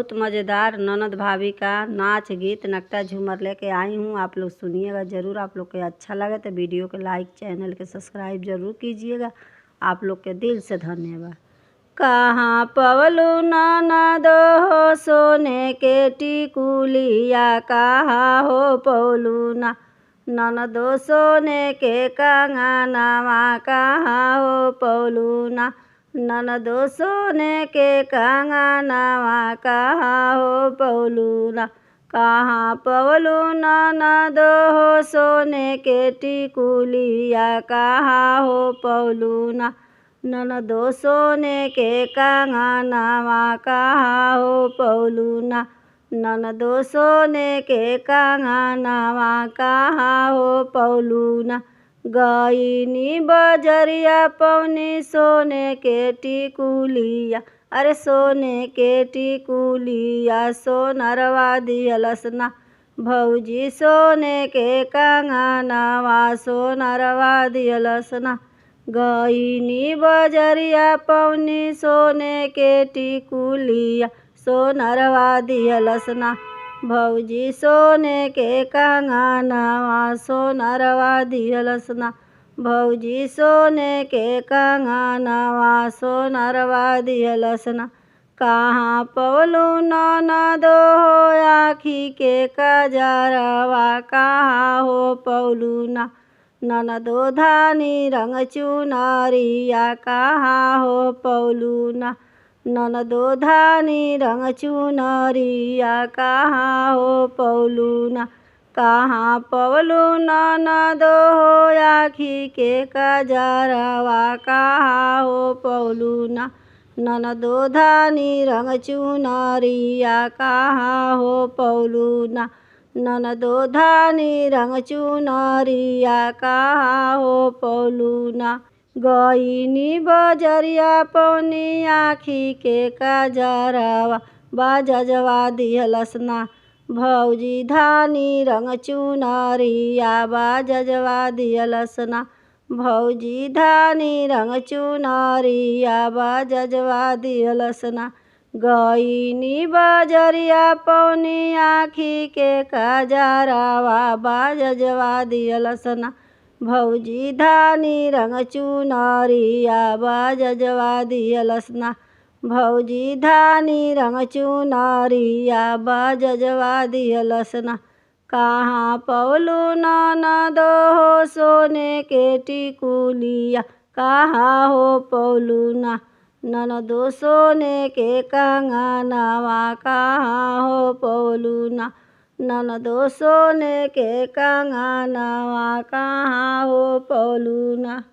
बहुत मज़ेदार ननद भाभी का नाच गीत नकता झूमर लेके आई हूँ। आप लोग सुनिएगा ज़रूर। आप लोग के अच्छा लगे तो वीडियो के लाइक, चैनल के सब्सक्राइब ज़रूर कीजिएगा। आप लोग के दिल से धन्यवाद। कहाँ पवलू ननद हो सोने के टिकुलिया, कहाँ हो पवलू ना ननदो सोने के कंगनवा, कहाँ हो पवलू ना ननदो सोने के कंगनवा, कहाँ हो पवलू ना। कहाँ पवलू ननदो हो सोने के टिकुलिया, कहाँ हो पवलू ना ननदो सोने के कंगनवा, कहाँ हो पवलू ना ननदो सोने के कंगनवा, कहाँ हो पवलू ना। गईनी बजरिया पवनी सोने के टिकुलिया, अरे सोने के टिकुलिया सोनरवा दियलस ना भौजी सोने के कंगनवा, सोनरवा दियलस ना। गईनी बजरिया पवनी सोने के टिकुलिया, सोनरवा दियलस ना भौजी सोने के कंगनवा, सोनरवा दियलस ना भौजी सोने के कंगनवा, सोनरवा दियलस ना। कहाँ पवलू ननदो हो आँखी के कजरवा, कहाँ हो पवलू ना ननदो धानी रंग चुनरिया, कहाँ हो पवलू ना ननदो धानी रंग चुनरिया, कहाँ हो पवलू ना। कहाँ पवलू ननदो हो आँखी के कजरवा, कहाँ हो पवलू ना ननदो धानी रंग चुनरिया, कहाँ हो पवलू ना ननदो धानी रंग चुनरिया, कहाँ हो पवलू ना। गईनी बजरिया पवनी आँखी के कजरवा, बाजजवा दियलस ना भौजी धानी रंग चुनरिया, बाजजवा दियलस ना भौजी धानी रंग चुनरिया, बाजजवा दियलस ना। गईनी बजरिया पवनी आँखी के कजरवा, बाजजवा दियलस ना भौजी धानी रंग चुनरिया, बाजजवा दियलस ना भौजी धानी रंग चुनरिया, बाजजवा दियलस ना। कहाँ पवलू ननदो हो सोने के टिकुलिया, कहाँ हो पवलू ना ननदो सोने के कंगनवा, कहाँ हो पवलू ना ननदो सोने के कंगनवा, कहाँ हो पवलू ना।